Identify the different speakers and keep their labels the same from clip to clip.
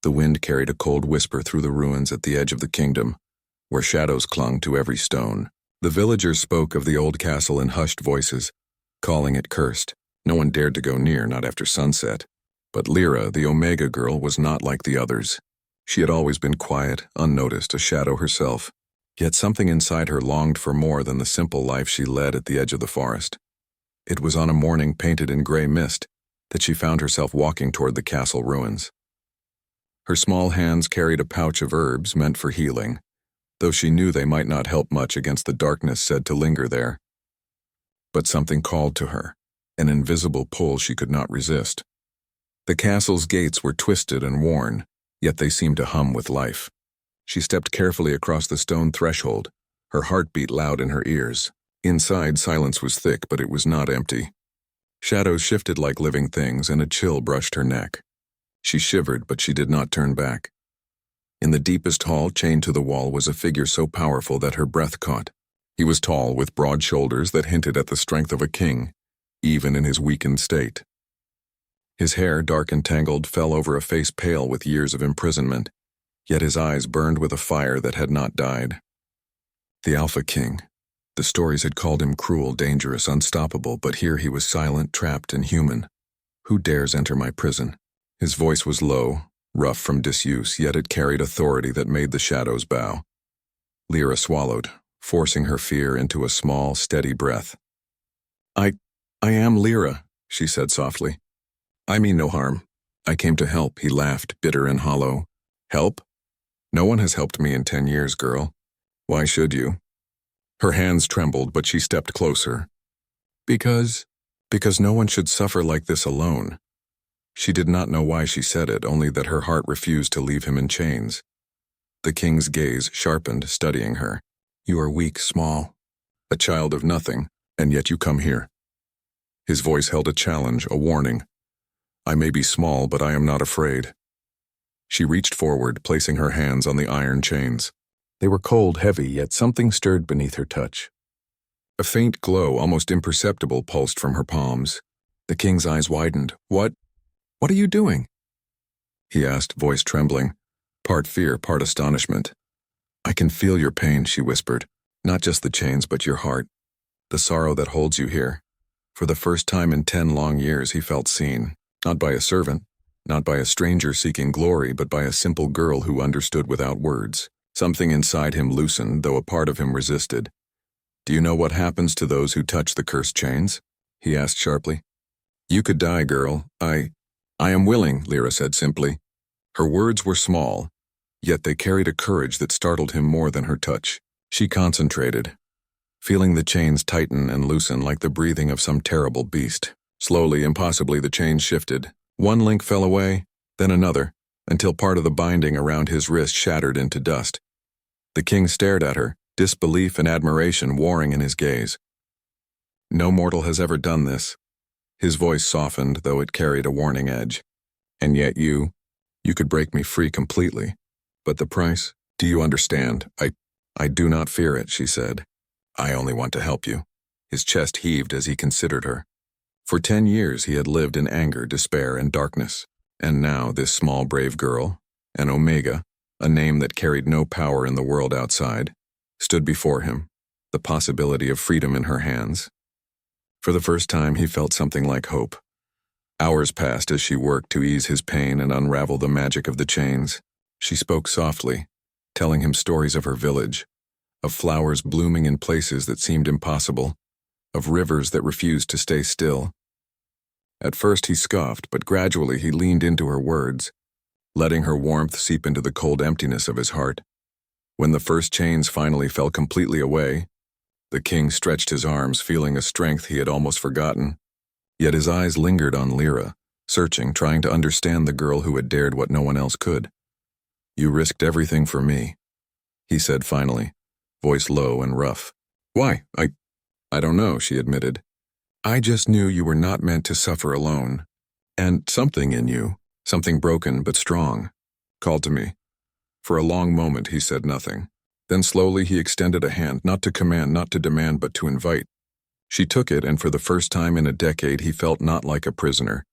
Speaker 1: The wind carried a cold whisper through the ruins at the edge of the kingdom, where shadows clung to every stone. The villagers spoke of the old castle in hushed voices, calling it cursed. No one dared to go near, not after sunset. But Lyra, the Omega girl, was not like the others. She had always been quiet, unnoticed, a shadow herself. Yet something inside her longed for more than the simple life she led at the edge of the forest. It was on a morning painted in gray mist that she found herself walking toward the castle ruins. Her small hands carried a pouch of herbs meant for healing, though she knew they might not help much against the darkness said to linger there. But something called to her, an invisible pull she could not resist. The castle's gates were twisted and worn, yet they seemed to hum with life. She stepped carefully across the stone threshold, her heart beat loud in her ears. Inside, silence was thick, but it was not empty. Shadows shifted like living things, and a chill brushed her neck. She shivered, but she did not turn back. In the deepest hall, chained to the wall, was a figure so powerful that her breath caught. He was tall, with broad shoulders that hinted at the strength of a king, even in his weakened state. His hair, dark and tangled, fell over a face pale with years of imprisonment, yet his eyes burned with a fire that had not died. The Alpha King. The stories had called him cruel, dangerous, unstoppable, but here he was silent, trapped, and human. Who dares enter my prison? His voice was low, rough from disuse, yet it carried authority that made the shadows bow. Lyra swallowed, forcing her fear into a small, steady breath. I am Lyra, she said softly. I mean no harm. I came to help, he laughed, bitter and hollow. Help? No one has helped me in 10 years, girl. Why should you? Her hands trembled, but she stepped closer. Because no one should suffer like this alone. She did not know why she said it, only that her heart refused to leave him in chains. The king's gaze sharpened, studying her. You are weak, small, a child of nothing, and yet you come here. His voice held a challenge, a warning. I may be small, but I am not afraid. She reached forward, placing her hands on the iron chains. They were cold, heavy, yet something stirred beneath her touch. A faint glow, almost imperceptible, pulsed from her palms. The king's eyes widened. What are you doing? He asked, voice trembling, part fear, part astonishment. I can feel your pain, she whispered. Not just the chains, but your heart. The sorrow that holds you here. For the first time in 10 long years, he felt seen. Not by a servant, not by a stranger seeking glory, but by a simple girl who understood without words. Something inside him loosened, though a part of him resisted. Do you know what happens to those who touch the cursed chains? He asked sharply. You could die, girl. I am willing, Lyra said simply. Her words were small, yet they carried a courage that startled him more than her touch. She concentrated, feeling the chains tighten and loosen like the breathing of some terrible beast. Slowly, impossibly, the chains shifted. One link fell away, then another, until part of the binding around his wrist shattered into dust. The king stared at her, disbelief and admiration warring in his gaze. No mortal has ever done this. His voice softened, though it carried a warning edge. And yet you could break me free completely. But the price? Do you understand? I do not fear it, she said. I only want to help you. His chest heaved as he considered her. For 10 years he had lived in anger, despair, and darkness. And now this small brave girl, an Omega, a name that carried no power in the world outside, stood before him, the possibility of freedom in her hands. For the first time he felt something like hope. Hours passed as she worked to ease his pain and unravel the magic of the chains. She spoke softly, telling him stories of her village, of flowers blooming in places that seemed impossible, of rivers that refused to stay still. At first he scoffed, but gradually he leaned into her words, letting her warmth seep into the cold emptiness of his heart. When the first chains finally fell completely away, the king stretched his arms, feeling a strength he had almost forgotten. Yet his eyes lingered on Lyra, searching, trying to understand the girl who had dared what no one else could. You risked everything for me, he said finally, voice low and rough. Why? I don't know, she admitted. I just knew you were not meant to suffer alone. And something in you, something broken but strong, called to me. For a long moment he said nothing. Then slowly he extended a hand, not to command, not to demand, but to invite. She took it, and for the first time in a decade he felt not like a prisoner,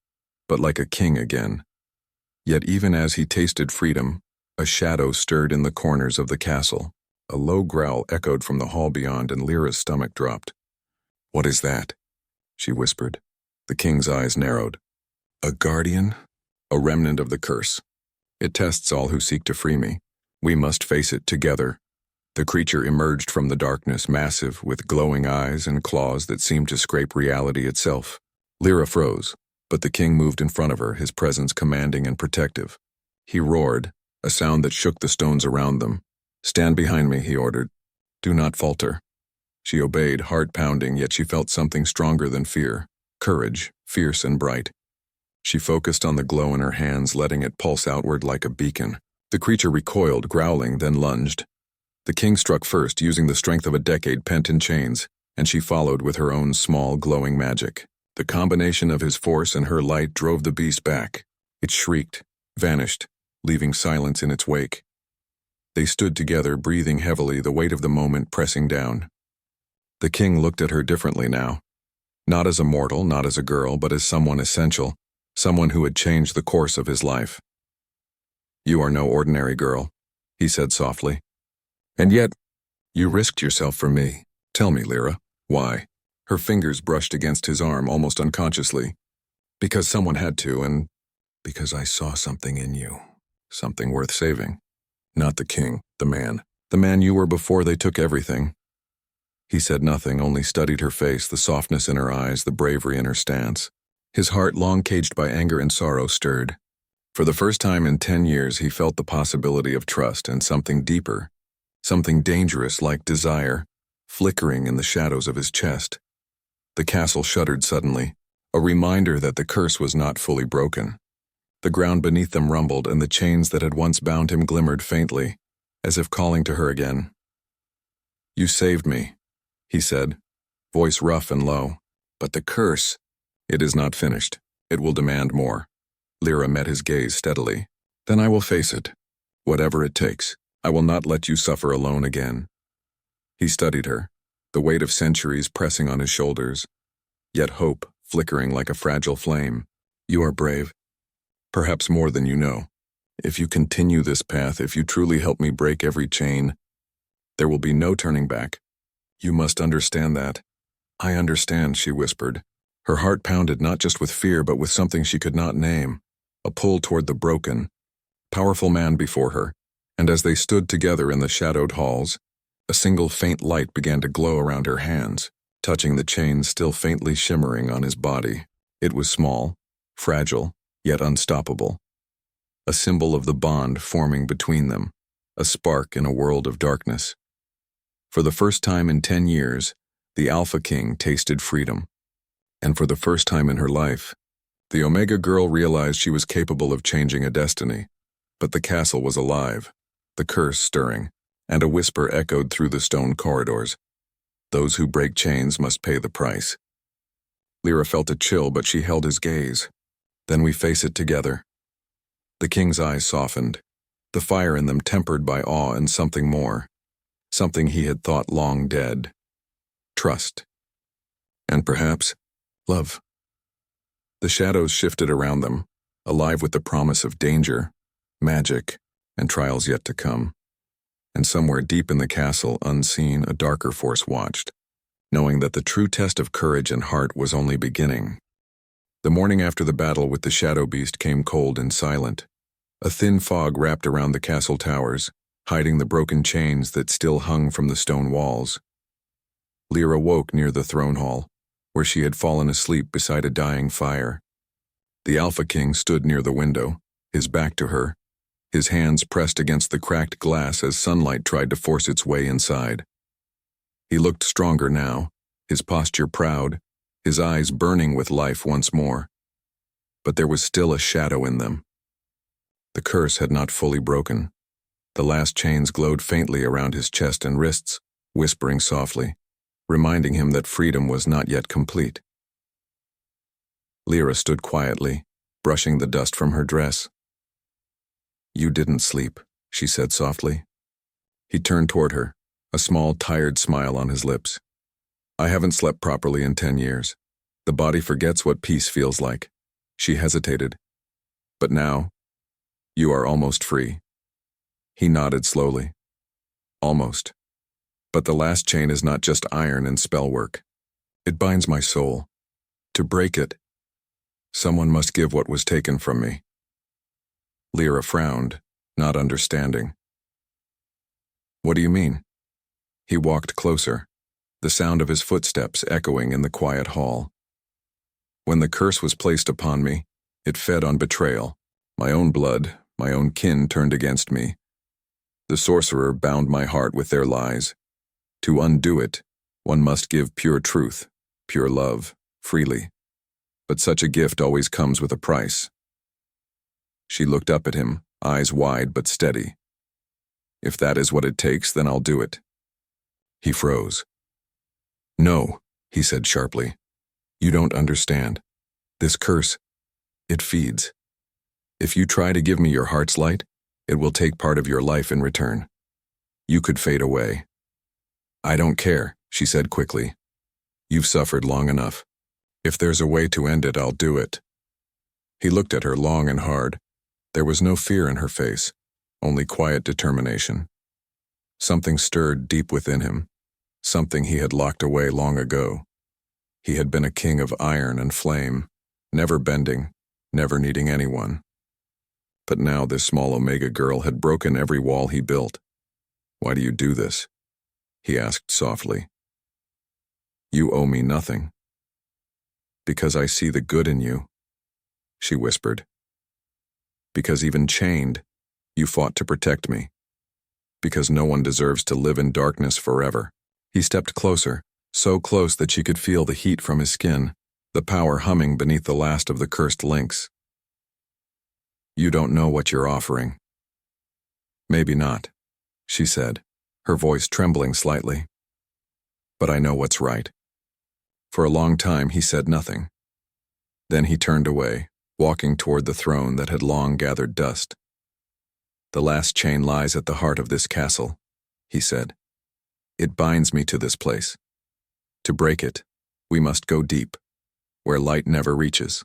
Speaker 1: but like a king again. Yet even as he tasted freedom, a shadow stirred in the corners of the castle. A low growl echoed from the hall beyond, and Lyra's stomach dropped. "What is that?" she whispered. The king's eyes narrowed. "A guardian? A remnant of the curse. It tests all who seek to free me. We must face it together." The creature emerged from the darkness, massive, with glowing eyes and claws that seemed to scrape reality itself. Lyra froze, but the king moved in front of her, his presence commanding and protective. He roared, a sound that shook the stones around them. "Stand behind me," he ordered. "Do not falter." She obeyed, heart pounding, yet she felt something stronger than fear. Courage, fierce and bright. She focused on the glow in her hands, letting it pulse outward like a beacon. The creature recoiled, growling, then lunged. The king struck first, using the strength of a decade pent in chains, and she followed with her own small, glowing magic. The combination of his force and her light drove the beast back. It shrieked, vanished, leaving silence in its wake. They stood together, breathing heavily, the weight of the moment pressing down. The king looked at her differently now. Not as a mortal, not as a girl, but as someone essential, someone who had changed the course of his life. "You are no ordinary girl," he said softly. "And yet, you risked yourself for me. Tell me, Lyra, why?" Her fingers brushed against his arm almost unconsciously. "Because someone had to, and because I saw something in you. Something worth saving. Not the king, the man. The man you were before they took everything." He said nothing, only studied her face, the softness in her eyes, the bravery in her stance. His heart, long caged by anger and sorrow, stirred. For the first time in 10 years, he felt the possibility of trust and something deeper, something dangerous like desire, flickering in the shadows of his chest. The castle shuddered suddenly, a reminder that the curse was not fully broken. The ground beneath them rumbled, and the chains that had once bound him glimmered faintly, as if calling to her again. "You saved me," he said, voice rough and low. "But the curse, it is not finished. It will demand more." Lyra met his gaze steadily. "Then I will face it. Whatever it takes. I will not let you suffer alone again." He studied her, the weight of centuries pressing on his shoulders, yet hope flickering like a fragile flame. "You are brave. Perhaps more than you know. If you continue this path, if you truly help me break every chain, there will be no turning back. You must understand that." "I understand," she whispered. Her heart pounded not just with fear, but with something she could not name, a pull toward the broken, powerful man before her. And as they stood together in the shadowed halls, a single faint light began to glow around her hands, touching the chains still faintly shimmering on his body. It was small, fragile, yet unstoppable. A symbol of the bond forming between them, a spark in a world of darkness. For the first time in 10 years, the Alpha King tasted freedom. And for the first time in her life, the Omega Girl realized she was capable of changing a destiny. But the castle was alive, the curse stirring, and a whisper echoed through the stone corridors. Those who break chains must pay the price. Lyra felt a chill, but she held his gaze. "Then we face it together." The king's eyes softened, the fire in them tempered by awe and something more, something he had thought long dead. Trust. And perhaps, love. The shadows shifted around them, alive with the promise of danger, magic, and trials yet to come. And somewhere deep in the castle, unseen, a darker force watched, knowing that the true test of courage and heart was only beginning. The morning after the battle with the shadow beast came cold and silent. A thin fog wrapped around the castle towers, hiding the broken chains that still hung from the stone walls. Lyra woke near the throne hall, where she had fallen asleep beside a dying fire. The Alpha King stood near the window, his back to her, his hands pressed against the cracked glass as sunlight tried to force its way inside. He looked stronger now, his posture proud, his eyes burning with life once more. But there was still a shadow in them. The curse had not fully broken. The last chains glowed faintly around his chest and wrists, whispering softly, reminding him that freedom was not yet complete. Lyra stood quietly, brushing the dust from her dress. "You didn't sleep," she said softly. He turned toward her, a small, tired smile on his lips. "I haven't slept properly in 10 years. The body forgets what peace feels like." She hesitated. "But now, You are almost free. He nodded slowly. Almost. But the last chain is not just iron and spell work. It binds my soul. To break it, someone must give what was taken from me. Lyra frowned, not understanding. What do you mean? He walked closer, the sound of his footsteps echoing in the quiet hall. When the curse was placed upon me, it fed on betrayal. My own blood, my own kin turned against me. The sorcerer bound my heart with their lies. To undo it, one must give pure truth, pure love, freely. But such a gift always comes with a price. She looked up at him, eyes wide but steady. If that is what it takes, then I'll do it. He froze. No, he said sharply. You don't understand. This curse, it feeds. If you try to give me your heart's light, it will take part of your life in return. You could fade away. I don't care, she said quickly. You've suffered long enough. If there's a way to end it, I'll do it. He looked at her long and hard. There was no fear in her face, only quiet determination. Something stirred deep within him, something he had locked away long ago. He had been a king of iron and flame, never bending, never needing anyone. But now this small Omega girl had broken every wall he built. Why do you do this? He asked softly. You owe me nothing. Because I see the good in you, she whispered. Because even chained, you fought to protect me. Because no one deserves to live in darkness forever. He stepped closer, so close that she could feel the heat from his skin, the power humming beneath the last of the cursed links. You don't know what you're offering. Maybe not, she said, her voice trembling slightly. But I know what's right. For a long time he said nothing. Then he turned away, walking toward the throne that had long gathered dust. The last chain lies at the heart of this castle, he said. It binds me to this place. To break it, we must go deep, where light never reaches.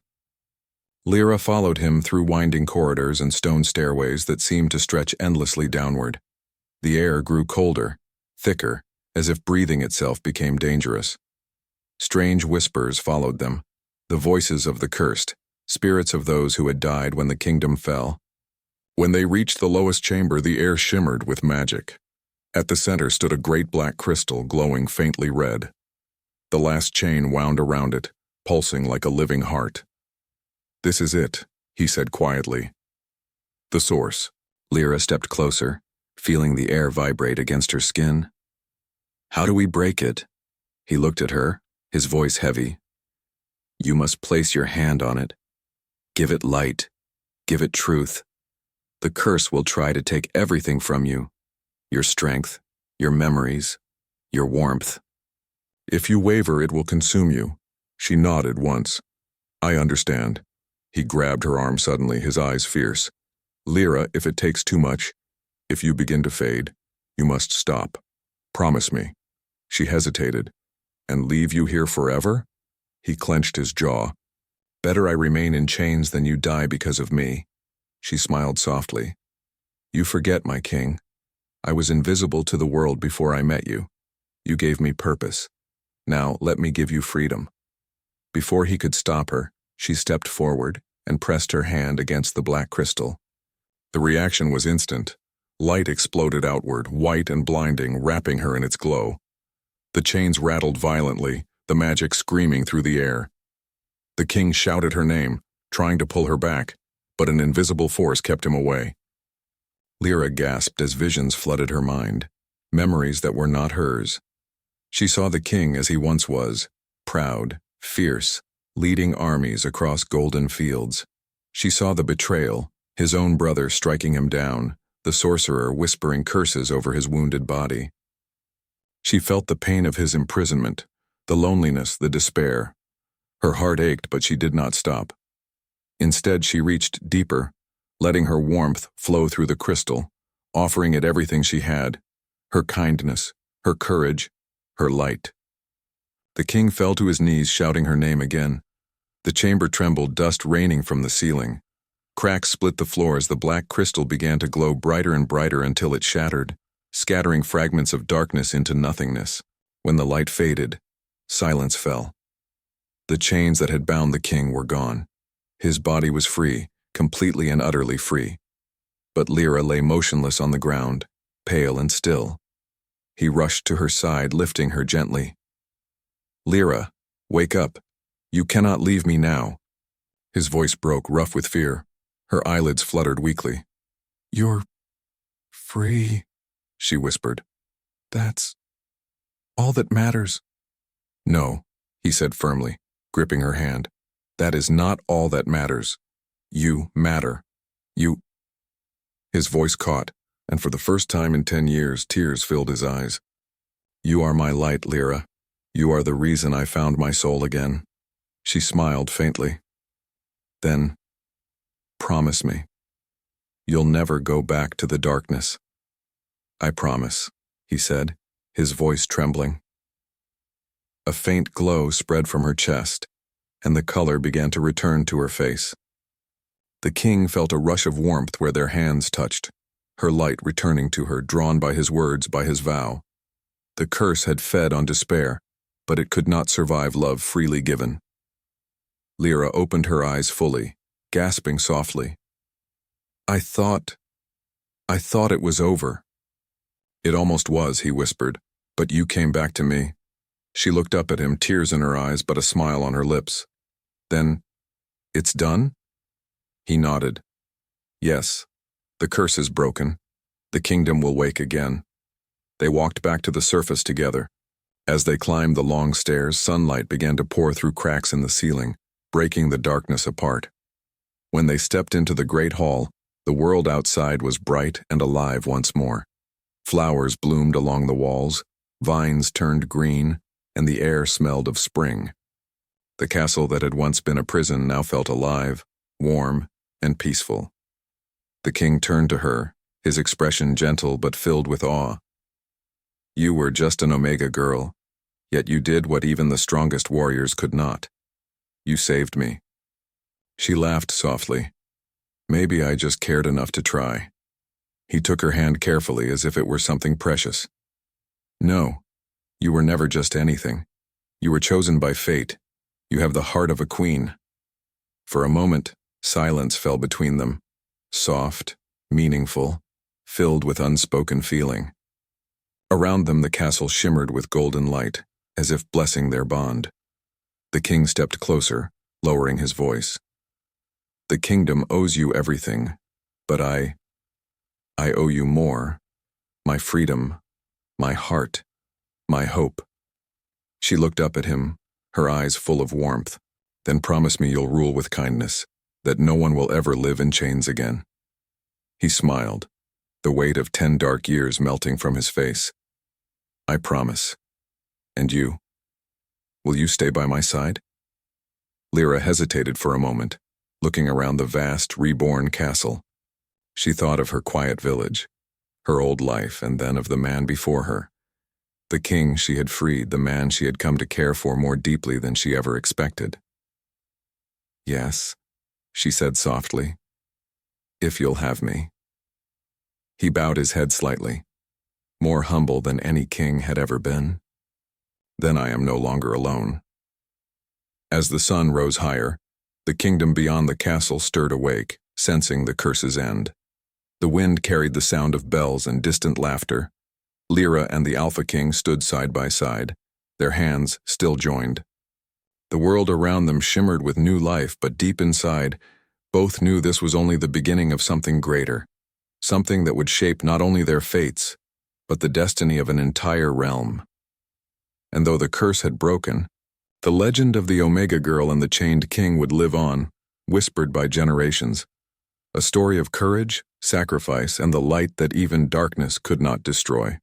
Speaker 1: Lyra followed him through winding corridors and stone stairways that seemed to stretch endlessly downward. The air grew colder, thicker, as if breathing itself became dangerous. Strange whispers followed them, the voices of the cursed, spirits of those who had died when the kingdom fell. When they reached the lowest chamber, the air shimmered with magic. At the center stood a great black crystal glowing faintly red. The last chain wound around it, pulsing like a living heart. This is it, he said quietly. The source. Lyra stepped closer, feeling the air vibrate against her skin. How do we break it? He looked at her, his voice heavy. You must place your hand on it. Give it light. Give it truth. The curse will try to take everything from you. Your strength, your memories, your warmth. If you waver, it will consume you. She nodded once. I understand. He grabbed her arm suddenly, his eyes fierce. Lyra, if it takes too much, if you begin to fade, you must stop. Promise me. She hesitated. And leave you here forever? He clenched his jaw. Better I remain in chains than you die because of me. She smiled softly. You forget, my king. I was invisible to the world before I met you. You gave me purpose. Now let me give you freedom. Before he could stop her, she stepped forward and pressed her hand against the black crystal. The reaction was instant. Light exploded outward, white and blinding, wrapping her in its glow. The chains rattled violently, the magic screaming through the air. The king shouted her name, trying to pull her back, but an invisible force kept him away. Lyra gasped as visions flooded her mind, memories that were not hers. She saw the king as he once was, proud, fierce, leading armies across golden fields. She saw the betrayal, his own brother striking him down, the sorcerer whispering curses over his wounded body. She felt the pain of his imprisonment, the loneliness, the despair. Her heart ached, but she did not stop. Instead, she reached deeper, letting her warmth flow through the crystal, offering it everything she had, her kindness, her courage, her light. The king fell to his knees, shouting her name again. The chamber trembled, dust raining from the ceiling. Cracks split the floor as the black crystal began to glow brighter and brighter until it shattered, scattering fragments of darkness into nothingness. When the light faded, silence fell. The chains that had bound the king were gone. His body was free, completely and utterly free. But Lyra lay motionless on the ground, pale and still. He rushed to her side, lifting her gently. "Lyra, wake up. You cannot leave me now." His voice broke, rough with fear. Her eyelids fluttered weakly. "You're free," she whispered. "That's all that matters." "No," he said firmly, gripping her hand. "That is not all that matters. You matter. You—" His voice caught, and for the first time in 10 years, tears filled his eyes. "You are my light, Lyra. You are the reason I found my soul again." She smiled faintly. "Then, promise me. You'll never go back to the darkness." "I promise," he said, his voice trembling. A faint glow spread from her chest, and the color began to return to her face. The king felt a rush of warmth where their hands touched, her light returning to her, drawn by his words, by his vow. The curse had fed on despair, but it could not survive love freely given. Lyra opened her eyes fully, gasping softly. I thought it was over." "It almost was," he whispered, "but you came back to me." She looked up at him, tears in her eyes but a smile on her lips. "Then, it's done?" He nodded. "Yes, the curse is broken. The kingdom will wake again." They walked back to the surface together. As they climbed the long stairs, sunlight began to pour through cracks in the ceiling, breaking the darkness apart. When they stepped into the great hall, the world outside was bright and alive once more. Flowers bloomed along the walls, vines turned green, and the air smelled of spring. The castle that had once been a prison now felt alive, warm, and peaceful. The king turned to her, his expression gentle but filled with awe. "You were just an Omega girl, yet you did what even the strongest warriors could not. You saved me." She laughed softly. "Maybe I just cared enough to try." He took her hand carefully as if it were something precious. "No, you were never just anything. You were chosen by fate. You have the heart of a queen." For a moment, silence fell between them, soft, meaningful, filled with unspoken feeling. Around them the castle shimmered with golden light, as if blessing their bond. The king stepped closer, lowering his voice. "The kingdom owes you everything, but I owe you more. My freedom, my heart, my hope." She looked up at him, her eyes full of warmth. "Then promise me you'll rule with kindness, that no one will ever live in chains again." He smiled, the weight of 10 dark years melting from his face. "I promise. And you? Will you stay by my side?" Lyra hesitated for a moment, looking around the vast, reborn castle. She thought of her quiet village, her old life, and then of the man before her. The king she had freed, the man she had come to care for more deeply than she ever expected. "Yes," she said softly, "if you'll have me." He bowed his head slightly, more humble than any king had ever been. "Then I am no longer alone." As the sun rose higher, the kingdom beyond the castle stirred awake, sensing the curse's end. The wind carried the sound of bells and distant laughter. Lyra and the Alpha King stood side by side, their hands still joined. The world around them shimmered with new life, but deep inside, both knew this was only the beginning of something greater, something that would shape not only their fates, but the destiny of an entire realm. And though the curse had broken, the legend of the Omega Girl and the Chained King would live on, whispered by generations, a story of courage, sacrifice, and the light that even darkness could not destroy.